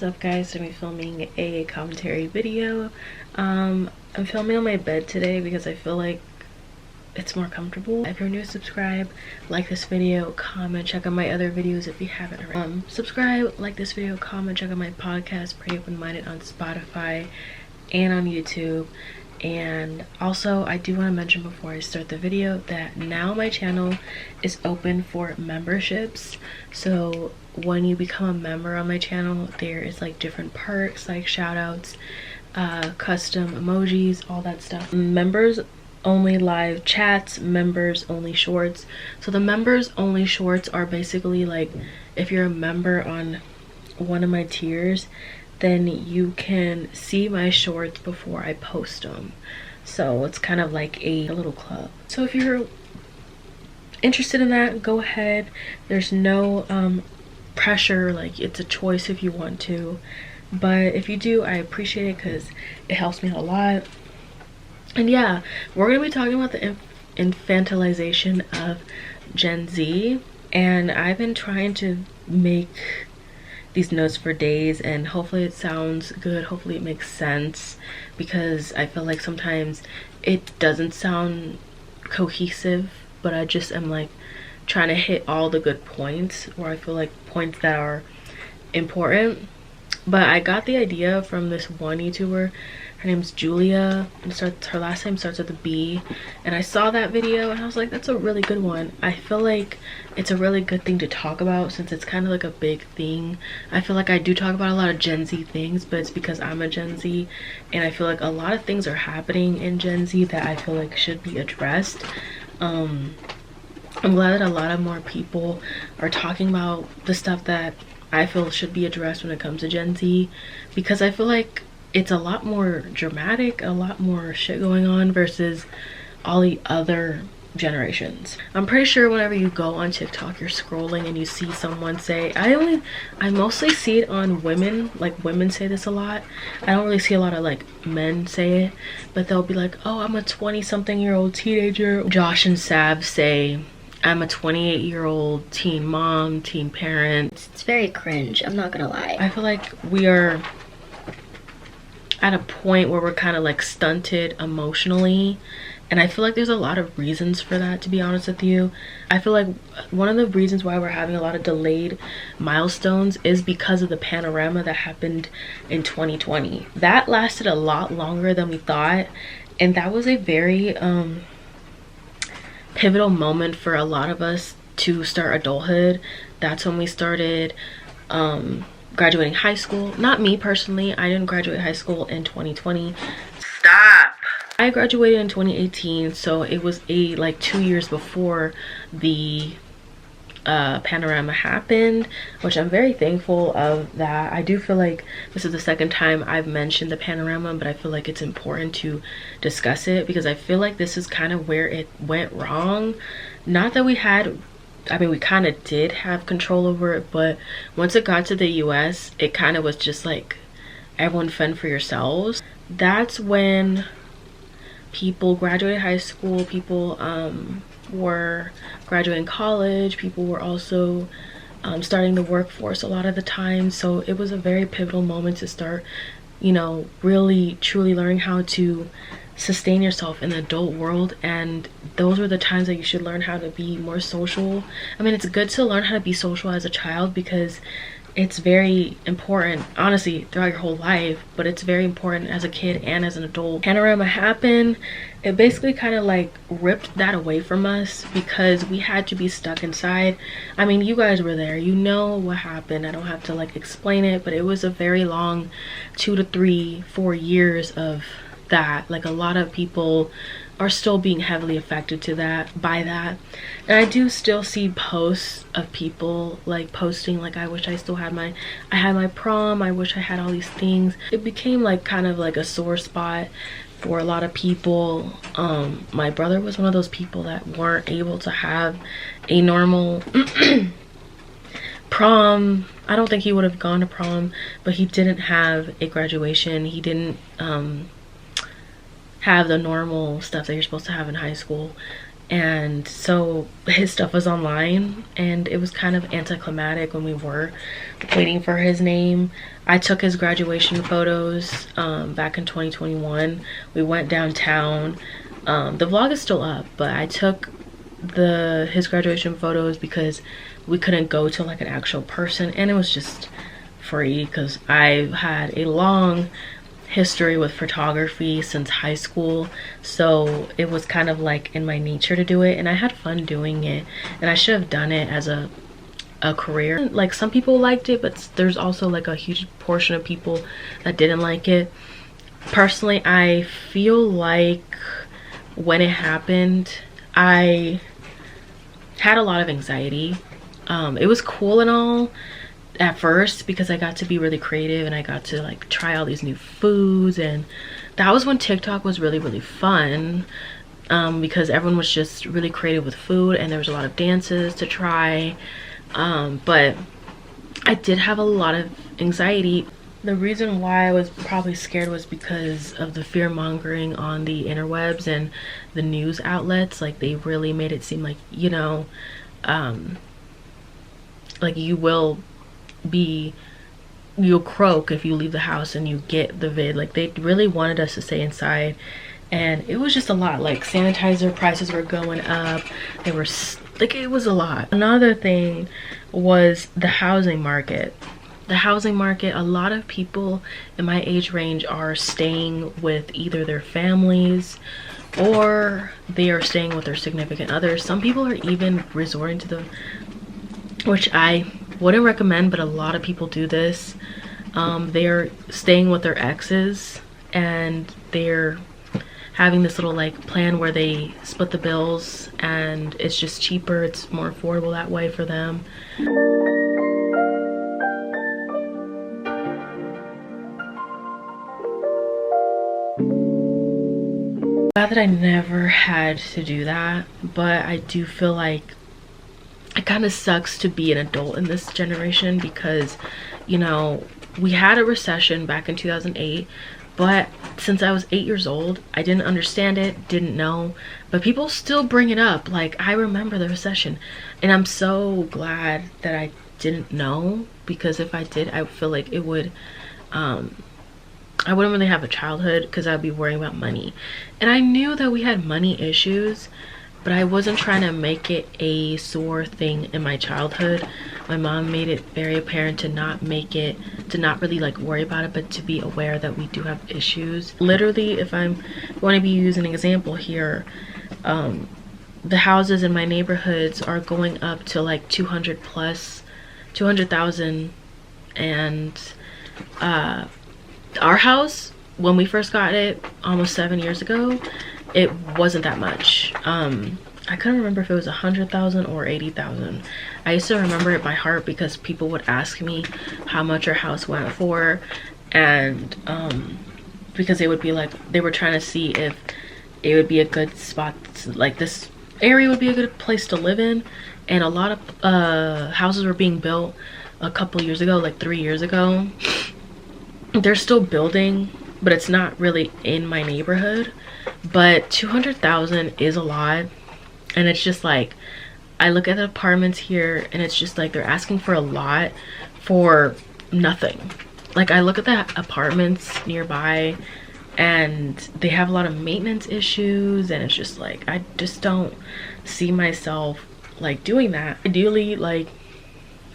up, guys? I'm filming a commentary video. I'm filming on my bed today because I feel like it's more comfortable. If you're new, subscribe, like this video, comment, check out my other videos if you haven't already. Subscribe, like this video, comment, check out my podcast, Pretty Open-Minded, on Spotify and on YouTube. And also, I do want to mention before I start the video that now my channel is open for memberships. So when you become a member on my channel, there is like different perks like shout outs, custom emojis, all that stuff. Members only live chats, members only shorts. So the members only shorts are basically like, if you're a member on one of my tiers, then you can see my shorts before I post them. So it's kind of like a little club. So if you're interested in that, go ahead. There's no pressure, like it's a choice if you want to. But if you do, I appreciate it because it helps me out a lot. And yeah, we're gonna be talking about the infantilization of Gen Z. And I've been trying to make these notes for days, and hopefully it sounds good, hopefully it makes sense, because I feel like sometimes it doesn't sound cohesive, but I just am like trying to hit all the good points, or I feel like points that are important. But I got the idea from this one YouTuber. Her name's Julia, and her last name starts with a B, and I saw that video and I was like, that's a really good one. I feel like it's a really good thing to talk about since it's kind of like a big thing. I feel like I do talk about a lot of Gen Z things, but it's because I'm a Gen Z, and I feel like a lot of things are happening in Gen Z that I feel like should be addressed. I'm glad that a lot of more people are talking about the stuff that I feel should be addressed when it comes to Gen Z, because I feel like it's a lot more dramatic, a lot more shit going on versus all the other generations. I'm pretty sure whenever you go on TikTok, you're scrolling and you see someone say, I mostly see it on women, like women say this a lot. I don't really see a lot of like men say it, but they'll be like, oh, I'm a 20-something-year-old teenager. Josh and Sav say, I'm a 28-year-old teen mom, teen parent. It's very cringe, I'm not gonna lie. I feel like we are at a point where we're kind of like stunted emotionally, and I feel like there's a lot of reasons for that, to be honest with you. I feel like one of the reasons why we're having a lot of delayed milestones is because of the panorama that happened in 2020. That lasted a lot longer than we thought, and that was a very pivotal moment for a lot of us to start adulthood. That's when we started graduating high school. Not me personally, I didn't graduate high school in 2020. Stop! I graduated in 2018, so it was like 2 years before the panorama happened, which I'm very thankful of that. I do feel like this is the second time I've mentioned the panorama, but I feel like it's important to discuss it because I feel like this is kind of where it went wrong. Not that we had, I mean, we kind of did have control over it, but once it got to the US, it kind of was just like, everyone fend for yourselves. That's when people graduated high school, people were graduating college, people were also starting the workforce a lot of the time. So it was a very pivotal moment to start, you know, really truly learning how to sustain yourself in the adult world. And those were the times that you should learn how to be more social. I mean, it's good to learn how to be social as a child because it's very important, honestly, throughout your whole life, but it's very important as a kid and as an adult. Panorama happened. It basically kind of like ripped that away from us because we had to be stuck inside. I mean, you guys were there, you know what happened. I don't have to like explain it, but it was a very long 2 to 3, 4 years of that. Like a lot of people are still being heavily affected by that, and I do still see posts of people like posting like, I wish I still had my prom, I wish I had all these things. It became like kind of like a sore spot for a lot of people. My brother was one of those people that weren't able to have a normal prom. I don't think he would have gone to prom, but he didn't have a graduation. He didn't have the normal stuff that you're supposed to have in high school. and so his stuff was online, and it was kind of anticlimactic when we were waiting for his name. I took his graduation photos back in 2021. We went downtown. The vlog is still up, but I took his graduation photos because we couldn't go to like an actual person, and it was just free because I've had a long history with photography since high school, so it was kind of like in my nature to do it, and I had fun doing it, and I should have done it as a career. Like, some people liked it, but there's also like a huge portion of people that didn't like it. Personally, I feel like when it happened, I had a lot of anxiety. It was cool and all at first because I got to be really creative and I got to like try all these new foods, and that was when TikTok was really fun, because everyone was just really creative with food and there was a lot of dances to try, but I did have a lot of anxiety. The reason why I was probably scared was because of the fear mongering on the interwebs and the news outlets. Like, they really made it seem like, you know, like you'll croak if you leave the house and you get the vid. Like, they really wanted us to stay inside, and it was just a lot. Like, sanitizer prices were going up. They were like, it was a lot. Another thing was the housing market. The housing market, a lot of people in my age range are staying with either their families or they are staying with their significant others. Some people are even resorting to which I wouldn't recommend, but a lot of people do this. They're staying with their exes, and they're having this little like plan where they split the bills, and it's just cheaper, it's more affordable that way for them. Glad that I never had to do that, but I do feel like it kind of sucks to be an adult in this generation because, you know, we had a recession back in 2008, but since I was 8 years old, I didn't understand it, didn't know, but people still bring it up. Like, I remember the recession, and I'm so glad that I didn't know, because if I did, I feel like it would, I wouldn't really have a childhood because I'd be worrying about money. And I knew that we had money issues, but I wasn't trying to make it a sore thing in my childhood. My mom made it very apparent to not really like worry about it, but to be aware that we do have issues. Literally, if I'm going to be using an example here, the houses in my neighborhoods are going up to like 200,000, and our house, when we first got it almost 7 years ago, it wasn't that much. I couldn't remember if it was 100,000 or 80,000. I used to remember it by heart because people would ask me how much our house went for, and because they would be like, they were trying to see if it would be a good spot, like this area would be a good place to live in. And a lot of houses were being built a couple years ago, like 3 years ago. They're still building, but it's not really in my neighborhood. But 200,000 is a lot, and it's just like, I look at the apartments here and it's just like they're asking for a lot for nothing. Like, I look at the apartments nearby and they have a lot of maintenance issues, and it's just like, I just don't see myself like doing that. Ideally, like,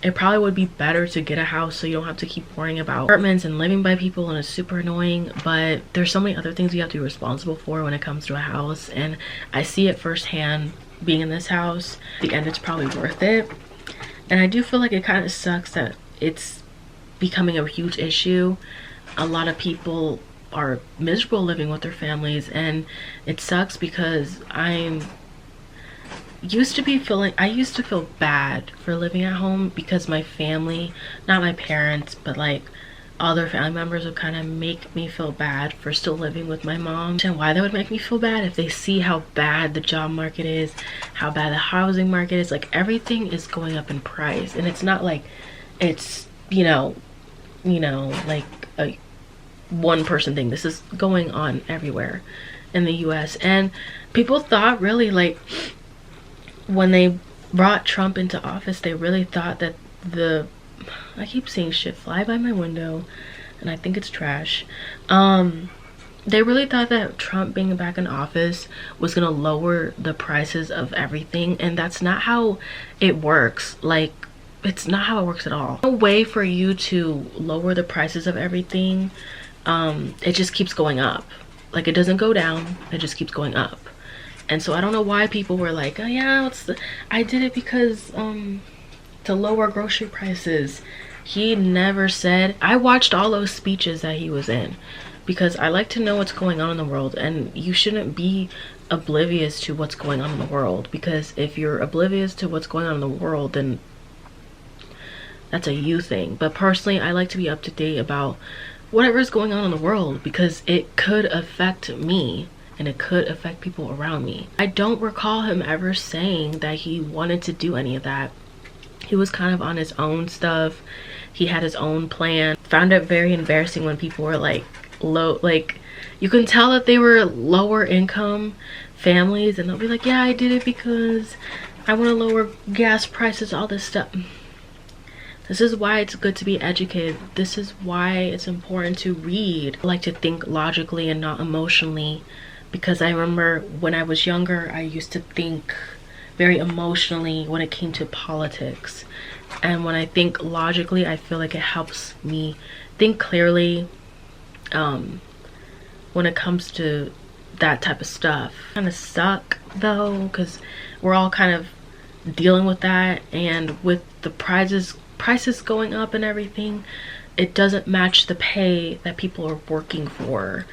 it probably would be better to get a house so you don't have to keep worrying about apartments and living by people, and it's super annoying, but there's so many other things you have to be responsible for when it comes to a house, and I see it firsthand being in this house. At the end, it's probably worth it. And I do feel like it kind of sucks that it's becoming a huge issue. A lot of people are miserable living with their families, and it sucks because I used to feel bad for living at home because my family, not my parents, but like other family members, would kind of make me feel bad for still living with my mom. And why that would make me feel bad if they see how bad the job market is, how bad the housing market is. Like, everything is going up in price, and it's not like it's you know like a one person thing. This is going on everywhere, in the US. And people thought really, like, when they brought Trump into office, they really thought that I keep seeing shit fly by my window and I think it's trash. They really thought that Trump being back in office was gonna lower the prices of everything, and that's not how it works. Like, it's not how it works at all. No way for you to lower the prices of everything. It just keeps going up. Like, it doesn't go down, it just keeps going up. And so I don't know why people were like, oh yeah, I did it because to lower grocery prices. He never said. I watched all those speeches that he was in because I like to know what's going on in the world, and you shouldn't be oblivious to what's going on in the world, because if you're oblivious to what's going on in the world, then that's a you thing. But personally, I like to be up to date about whatever's going on in the world, because it could affect me and it could affect people around me. I don't recall him ever saying that he wanted to do any of that. He was kind of on his own stuff. He had his own plan. Found it very embarrassing when people were like low, like you can tell that they were lower income families, and they'll be like, yeah, I did it because I want to lower gas prices, all this stuff. This is why it's good to be educated. This is why it's important to read. I like to think logically and not emotionally, because I remember when I was younger, I used to think very emotionally when it came to politics. And when I think logically, I feel like it helps me think clearly when it comes to that type of stuff. Kind of suck though, because we're all kind of dealing with that, and with the prices going up and everything, it doesn't match the pay that people are working for.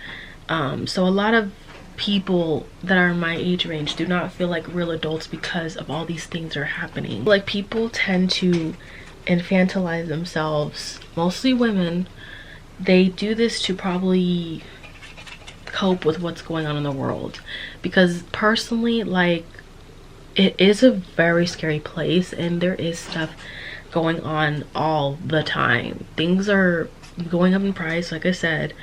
So a lot of people that are in my age range do not feel like real adults because of all these things are happening. Like, people tend to infantilize themselves, mostly women. They do this to probably cope with what's going on in the world, because personally, like, it is a very scary place and there is stuff going on all the time. Things are going up in price, like I said,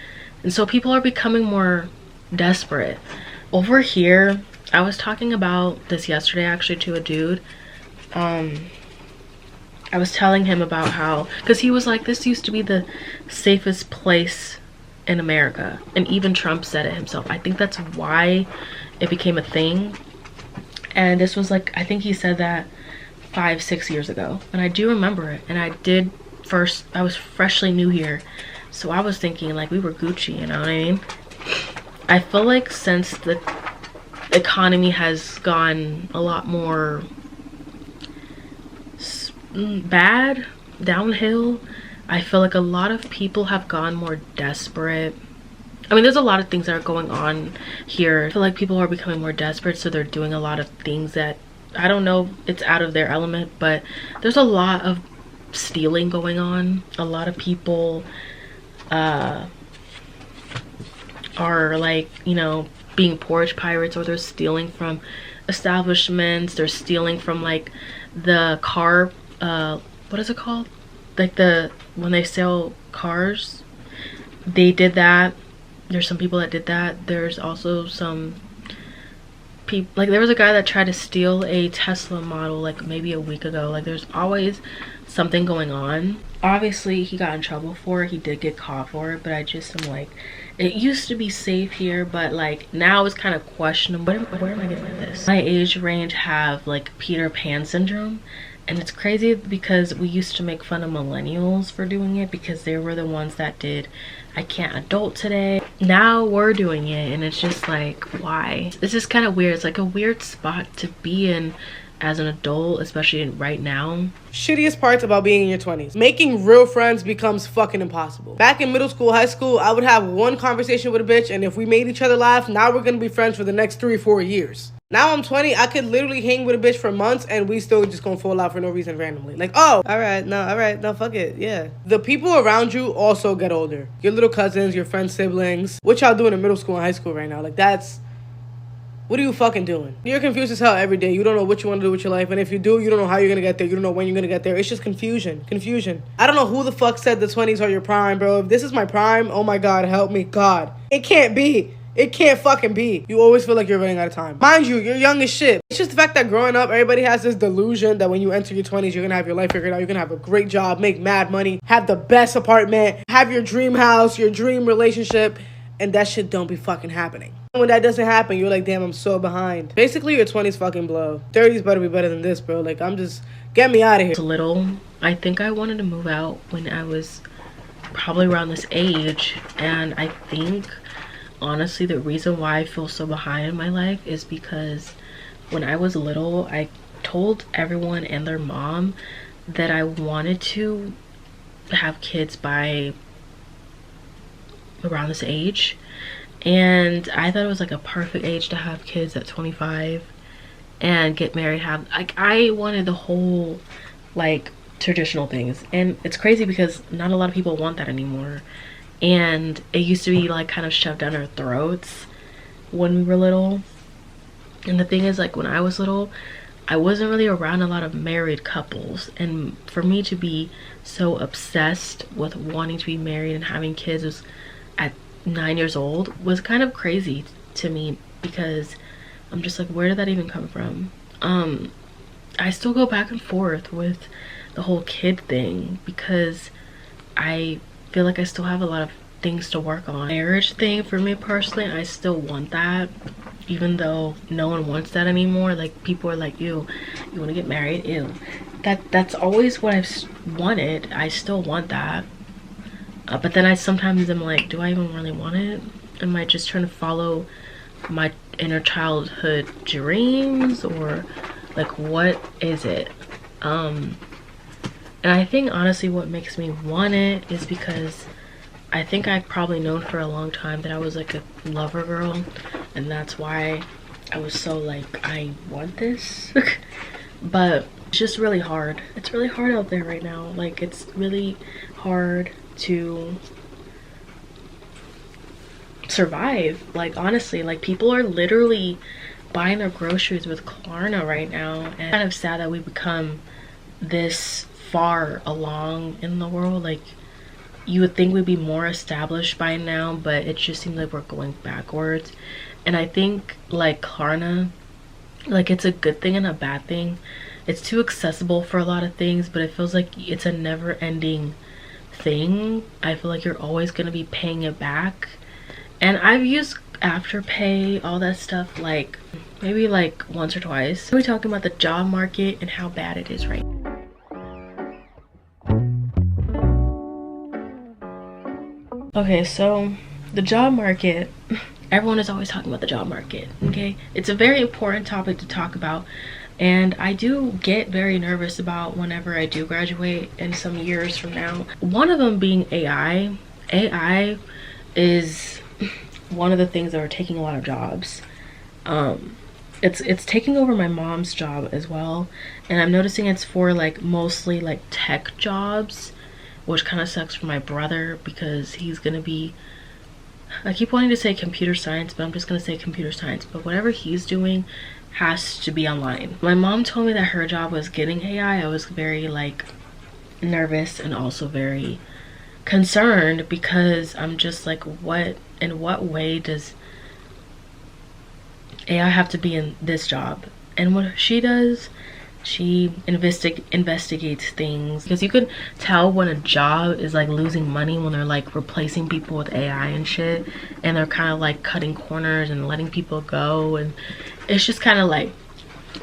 and so people are becoming more desperate. Over here, I was talking about this yesterday actually to a dude. I was telling him about how, because he was like, this used to be the safest place in America, and even Trump said it himself. I think that's why it became a thing. And this was like, I think he said that 5-6 years ago, and I do remember it. And I was freshly new here, so I was thinking like we were Gucci, you know what I mean? I feel like since the economy has gone a lot more bad, downhill, I feel like a lot of people have gone more desperate. I mean, there's a lot of things that are going on here. I feel like people are becoming more desperate, so they're doing a lot of things that, I don't know, it's out of their element, but there's a lot of stealing going on. A lot of people are like, you know, being porch pirates, or they're stealing from establishments. They're stealing from like the car, what is it called? Like when they sell cars, they did that. There's some people that did that. There's also some people, like there was a guy that tried to steal a Tesla model like maybe a week ago. Like, there's always something going on. Obviously he got in trouble for it, he did get caught for it, but I just am like, it used to be safe here, but like now it's kind of questionable. Where am I getting at this? My age range have like Peter Pan syndrome, and it's crazy because we used to make fun of millennials for doing it because they were the ones that did I can't adult today. Now we're doing it, and it's just like, why? It's just kind of weird. It's like a weird spot to be in as an adult, especially right now. Shittiest parts about being in your 20s. Making real friends becomes fucking impossible. Back in middle school, high school, I would have one conversation with a bitch, and if we made each other laugh, now we're gonna be friends for the next 3-4 years. Now I'm 20, I could literally hang with a bitch for months and we still just gonna fall out for no reason randomly. Like, oh, alright, no, fuck it, yeah. The people around you also get older. Your little cousins, your friends' siblings. What y'all doing in middle school and high school right now? Like, what are you fucking doing? You're confused as hell every day. You don't know what you want to do with your life. And if you do, you don't know how you're going to get there. You don't know when you're going to get there. It's just confusion. I don't know who the fuck said the 20s are your prime, bro. If this is my prime, oh my God, help me. God. It can't be. It can't fucking be. You always feel like you're running out of time. Mind you, you're young as shit. It's just the fact that growing up, everybody has this delusion that when you enter your 20s, you're gonna have your life figured out. You're gonna have a great job, make mad money, have the best apartment, have your dream house, your dream relationship, and that shit don't be fucking happening. When that doesn't happen, you're like, damn, I'm so behind. Basically, your 20s fucking blow. 30s better be better than this, bro. Like, get me out of here. Little, I think I wanted to move out when I was probably around this age, and I think honestly the reason why I feel so behind in my life is because when I was little, I told everyone and their mom that I wanted to have kids by around this age, and I thought it was like a perfect age to have kids at 25 and get married, have like, I wanted the whole like traditional things. And it's crazy because not a lot of people want that anymore, and it used to be like kind of shoved down our throats when we were little. And the thing is, like, when I was little, I wasn't really around a lot of married couples, and for me to be so obsessed with wanting to be married and having kids was at 9 years old was kind of crazy to me, because I'm just like, where did that even come from? I still go back and forth with the whole kid thing because I feel like I still have a lot of things to work on. Marriage thing, for me personally, I still want that, even though no one wants that anymore. Like, people are like, ew, you want to get married? Ew. That's always what I've wanted. I still want that, but then I sometimes am like, do I even really want it? Am I just trying to follow my inner childhood dreams, or like, what is it? And I think honestly what makes me want it is because I think I've probably known for a long time that I was like a lover girl, and that's why I was so like, I want this. But it's just really hard. It's really hard out there right now. Like, it's really hard to survive. Like, honestly, like, people are literally buying their groceries with Klarna right now, and it's kind of sad that we become this far along in the world. Like, you would think we'd be more established by now, but it just seems like we're going backwards. And I think like Klarna, like, it's a good thing and a bad thing. It's too accessible for a lot of things, but it feels like it's a never-ending thing. I feel like you're always going to be paying it back. And I've used Afterpay, all that stuff, like maybe like once or twice. We're talking about the job market and how bad it is right now. Okay, so the job market, everyone is always talking about the job market, okay? It's a very important topic to talk about, and I do get very nervous about whenever I do graduate in some years from now. One of them being AI. AI is one of the things that are taking a lot of jobs. It's taking over my mom's job as well, and I'm noticing it's for like mostly like tech jobs, which kind of sucks for my brother because he's gonna be, I keep wanting to say computer science, but I'm just gonna say computer science, but whatever he's doing has to be online. My mom told me that her job was getting AI. I was very like nervous and also very concerned, because I'm just like, in what way does AI have to be in this job? And what she does, she investigates things, because you could tell when a job is like losing money when they're like replacing people with AI and shit, and they're kind of like cutting corners and letting people go, and it's just kind of like,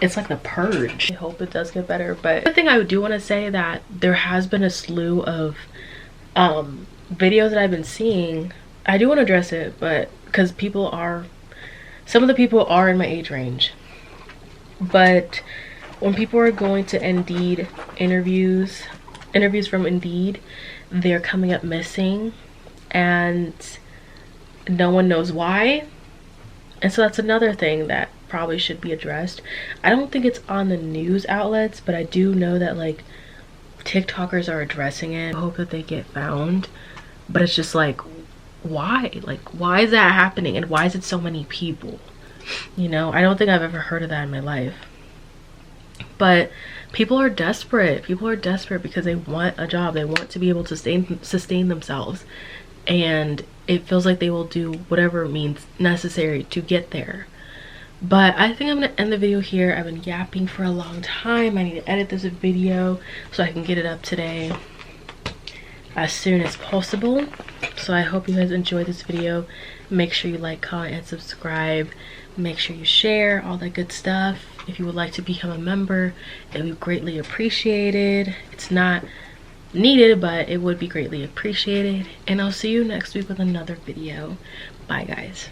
it's like the purge. I hope it does get better. But the thing I do want to say, that there has been a slew of videos that I've been seeing. I do want to address it, but because some of the people are in my age range, but when people are going to Indeed interviews from Indeed, they're coming up missing, and no one knows why. And so that's another thing that probably should be addressed. I don't think it's on the news outlets, but I do know that like TikTokers are addressing it. I hope that they get found, but it's just like, why? Like, why is that happening, and why is it so many people? You know, I don't think I've ever heard of that in my life. But people are desperate. People are desperate because they want a job. They want to be able to sustain themselves. And it feels like they will do whatever means necessary to get there. But I think I'm gonna end the video here. I've been yapping for a long time. I need to edit this video so I can get it up today as soon as possible. So I hope you guys enjoyed this video. Make sure you like, comment, and subscribe. Make sure you share, all that good stuff. If you would like to become a member, it would be greatly appreciated. It's not needed, but it would be greatly appreciated. And I'll see you next week with another video. Bye guys.